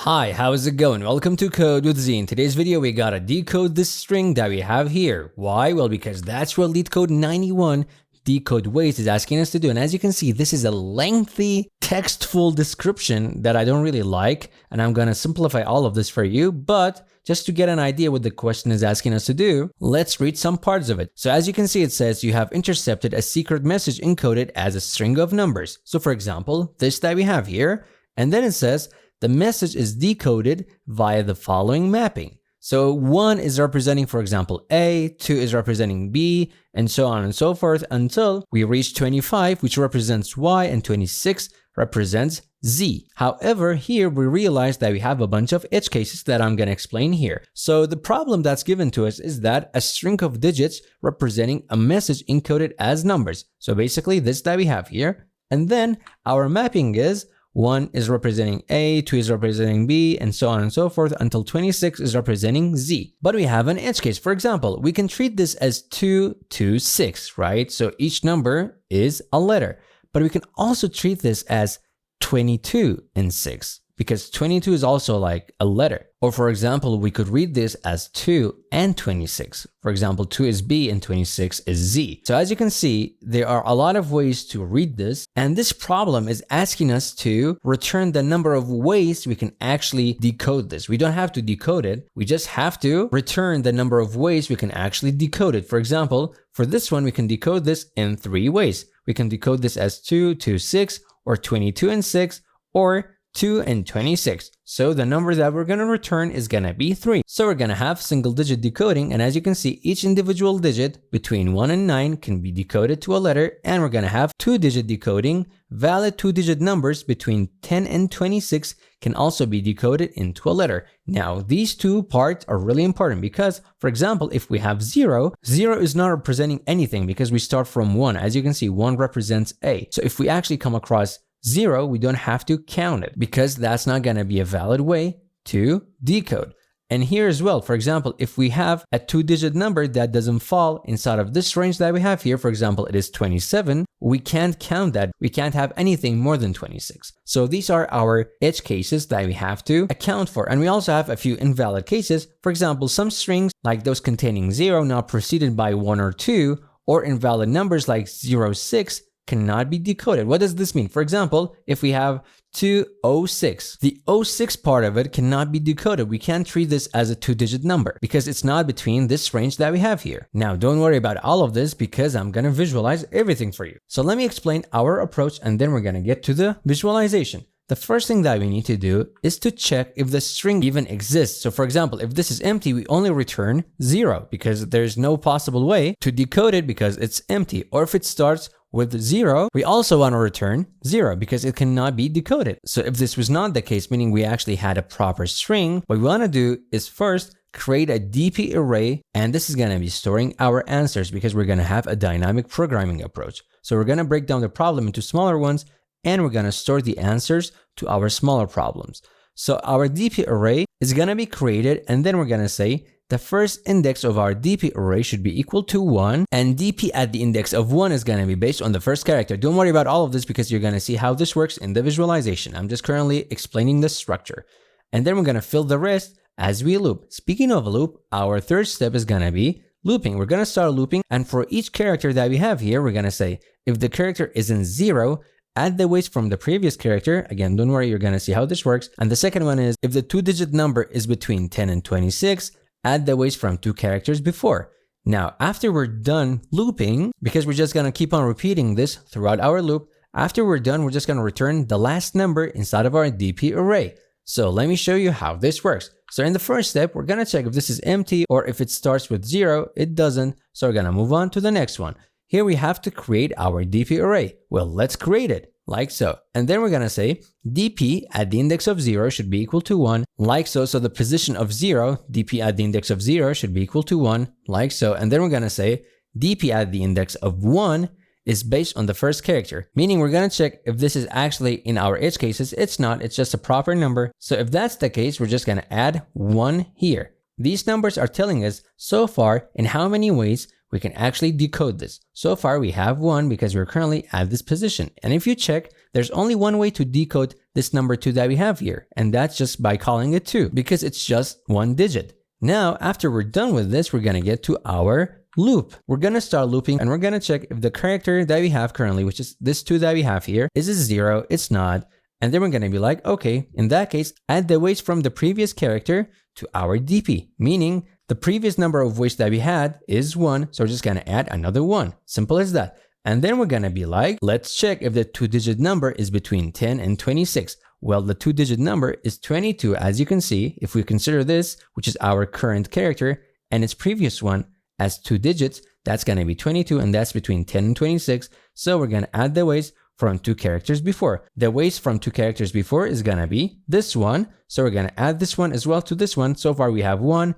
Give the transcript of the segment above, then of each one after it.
Hi, how's it going? Welcome to Code with Z. In today's video, we gotta decode this string that we have here. Why? Well, because that's what LeetCode 91 Decode Ways is asking us to do. And as you can see, this is a lengthy textful description that I don't really like. And I'm gonna simplify all of this for you. But just to get an idea what the question is asking us to do, let's read some parts of it. So as you can see, it says you have intercepted a secret message encoded as a string of numbers. So for example, this that we have here, and then it says, the message is decoded via the following mapping. So 1 is representing, for example, A, 2 is representing B, and so on and so forth until we reach 25, which represents Y, and 26 represents Z. However, here we realize that we have a bunch of edge cases that I'm going to explain here. So the problem that's given to us is that a string of digits representing a message encoded as numbers. So basically this that we have here, and then our mapping is 1 is representing A, 2 is representing B, and so on and so forth until 26 is representing Z. But we have an edge case. For example, we can treat this as 2 to 6, right? So each number is a letter. But we can also treat this as 22 and 6 because 22 is also like a letter. Or for example, we could read this as 2 and 26. For example, 2 is B and 26 is Z. So as you can see, there are a lot of ways to read this. And this problem is asking us to return the number of ways we can actually decode this. We don't have to decode it. We just have to return the number of ways we can actually decode it. For example, for this one, we can decode this in 3 ways. We can decode this as 2 to 6 or 22 and 6 or 2 and 26. So the number that we're going to return is going to be 3. So we're going to have single digit decoding. And as you can see, each individual digit between 1 and 9 can be decoded to a letter. And we're going to have 2-digit decoding. Valid 2-digit numbers between 10 and 26 can also be decoded into a letter. Now, these two parts are really important because, for example, if we have 0, 0 is not representing anything because we start from 1. As you can see, 1 represents A. So if we actually come across 0, we don't have to count it because that's not going to be a valid way to decode. And here as well, for example, if we have a 2-digit number that doesn't fall inside of this range that we have here, for example, it is 27, we can't count that. We can't have anything more than 26. So these are our edge cases that we have to account for. And we also have a few invalid cases. For example, some strings like those containing 0 not preceded by 1 or 2, or invalid numbers like 0, 6, cannot be decoded. What does this mean? For example, if we have 206, the 06 part of it cannot be decoded. We can't treat this as a 2-digit number because it's not between this range that we have here. Now, don't worry about all of this because I'm going to visualize everything for you. So let me explain our approach and then we're going to get to the visualization. The first thing that we need to do is to check if the string even exists. So for example, if this is empty, we only return 0 because there's no possible way to decode it because it's empty. Or if it starts with 0, we also want to return 0 because it cannot be decoded. So if this was not the case, meaning we actually had a proper string, what we want to do is first create a DP array, and this is going to be storing our answers because we're going to have a dynamic programming approach. So we're going to break down the problem into smaller ones, and we're going to store the answers to our smaller problems. So our DP array is going to be created, and then we're going to say the first index of our DP array should be equal to 1, and DP at the index of 1 is going to be based on the first character. Don't worry about all of this because you're going to see how this works in the visualization. I'm just currently explaining the structure. And then we're going to fill the rest as we loop. Speaking of a loop, our third step is going to be looping. We're going to start looping, and for each character that we have here, we're going to say if the character isn't 0, add the weights from the previous character. Again, don't worry, you're going to see how this works. And the second one is if the 2-digit number is between 10 and 26, add the weights from 2 characters before. Now, after we're done looping, because we're just going to keep on repeating this throughout our loop, after we're done, we're just going to return the last number inside of our DP array. So let me show you how this works. So in the first step, we're going to check if this is empty or if it starts with 0, it doesn't. So we're going to move on to the next one. Here we have to create our DP array. Well, let's create it. Like so. And then we're going to say DP at the index of 0 should be equal to 1, like so. So the position of 0, DP at the index of 0 should be equal to 1, like so. And then we're going to say DP at the index of 1 is based on the first character, meaning we're going to check if this is actually in our edge cases. It's not, it's just a proper number. So if that's the case, we're just going to add 1 here. These numbers are telling us so far in how many ways we can actually decode this. So far we have 1 because we're currently at this position. And if you check, there's only one way to decode this number 2 that we have here, and that's just by calling it 2, because it's just one digit. Now, after we're done with this, we're gonna get to our loop. We're gonna start looping, and we're gonna check if the character that we have currently, which is this 2 that we have here, is it 0? It's not. And then we're gonna be like, okay, in that case, add the weights from the previous character to our DP, meaning the previous number of weights that we had is 1, so we're just gonna add another 1. Simple as that. And then we're gonna be like, let's check if the 2-digit number is between 10 and 26. Well, the 2-digit number is 22, as you can see, if we consider this, which is our current character, and its previous one as 2 digits, that's gonna be 22, and that's between 10 and 26. So we're gonna add the weights from 2 characters before. The weights from 2 characters before is gonna be this one. So we're gonna add this one as well to this one. So far we have 1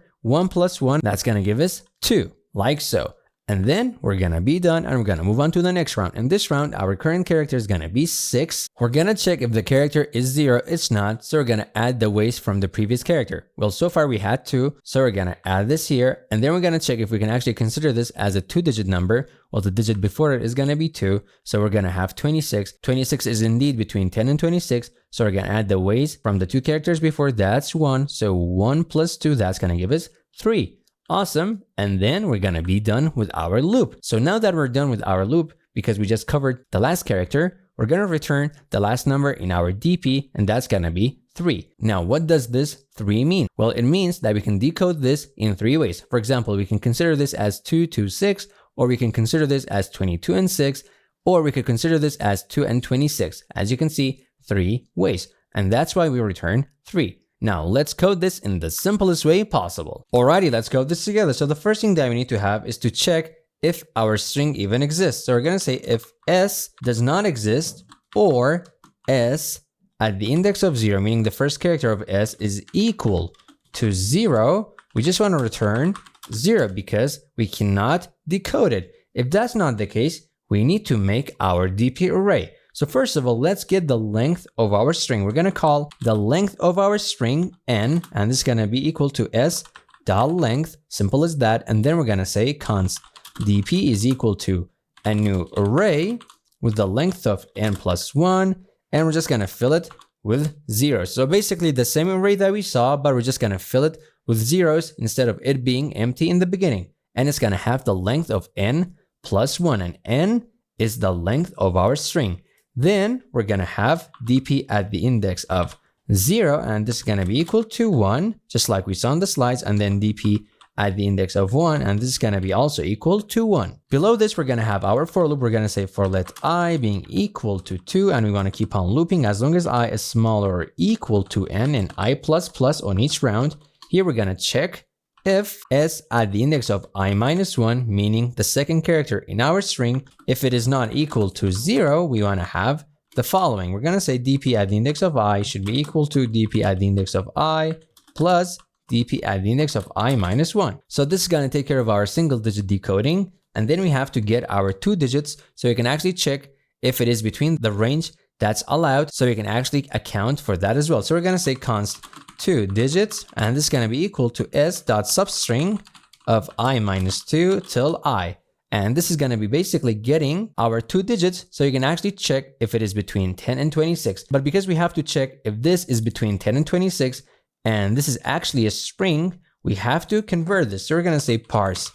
plus 1, that's gonna give us 2, like so. And then we're gonna be done, and we're gonna move on to the next round. In this round, our current character is gonna be 6. We're gonna check if the character is 0. It's not, so we're gonna add the weights from the previous character. Well, so far we had 2, so we're gonna add this here, and then we're gonna check if we can actually consider this as a 2-digit number. Well, the digit before it is gonna be 2, so we're gonna have 26. 26 is indeed between 10 and 26, so we're gonna add the weights from the 2 characters before. That's 1, so 1 plus 2, that's gonna give us 3. Awesome. And then we're gonna be done with our loop. So now that we're done with our loop, because we just covered the last character, we're gonna return the last number in our DP, and that's gonna be 3. Now, what does this 3 mean? Well, it means that we can decode this in 3 ways. For example, we can consider this as 2 to 6, or we can consider this as 22 and 6, or we could consider this as 2 and 26. As you can see, 3 ways. And that's why we return 3. Now, let's code this in the simplest way possible. Alrighty, let's code this together. So the first thing that we need to have is to check if our string even exists. So we're gonna say if s does not exist, or s at the index of 0, meaning the first character of s is equal to 0, we just want to return 0 because we cannot decode it. If that's not the case, we need to make our DP array. So first of all, let's get the length of our string. We're gonna call the length of our string n, and this is gonna be equal to s.length, simple as that. And then we're gonna say const dp is equal to a new array with the length of n plus 1, and we're just gonna fill it with zeros. So basically the same array that we saw, but we're just gonna fill it with zeros instead of it being empty in the beginning. And it's gonna have the length of n plus 1, and n is the length of our string. Then we're gonna have dp at the index of 0, and this is gonna be equal to 1, just like we saw in the slides, and then dp at the index of 1, and this is gonna be also equal to 1. Below this, we're gonna have our for loop. We're gonna say for let I being equal to 2, and we wanna keep on looping as long as I is smaller or equal to n and I plus plus on each round. Here we're gonna check if s at the index of I minus 1, meaning the second character in our string, if it is not equal to 0, we want to have the following. We're going to say dp at the index of I should be equal to dp at the index of I plus dp at the index of I minus 1. So this is going to take care of our single digit decoding. And then we have to get our 2 digits so we can actually check if it is between the range that's allowed, so we can actually account for that as well. So we're going to say const 2 digits, and this is going to be equal to s.substring of I minus 2 till I. And this is going to be basically getting our 2 digits so you can actually check if it is between 10 and 26. But because we have to check if this is between 10 and 26, and this is actually a string, we have to convert this. So we're going to say parse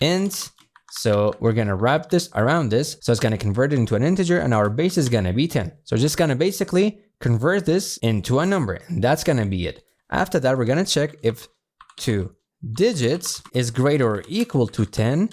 int. So we're going to wrap this around this. So it's going to convert it into an integer, and our base is going to be 10. So we're just going to basically convert this into a number, and that's going to be it. After that, we're going to check if 2 digits is greater or equal to 10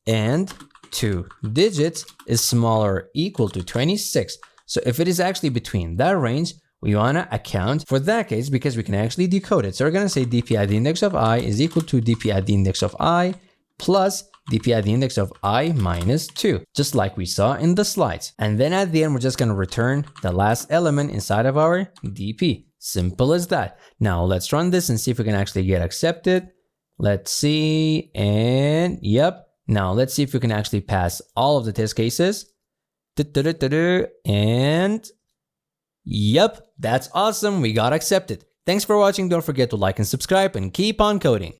and 2 digits is smaller or equal to 26. So if it is actually between that range, we want to account for that case because we can actually decode it. So we're going to say dp at the index of I is equal to dp at the index of I plus dp at the index of I minus 2, just like we saw in the slides. And then at the end, we're just going to return the last element inside of our dp. Simple as that. Now let's run this and see if we can actually get accepted. Let's see, and yep. Now let's see if we can actually pass all of the test cases. And yep, that's awesome. We got accepted. Thanks for watching. Don't forget to like and subscribe and keep on coding.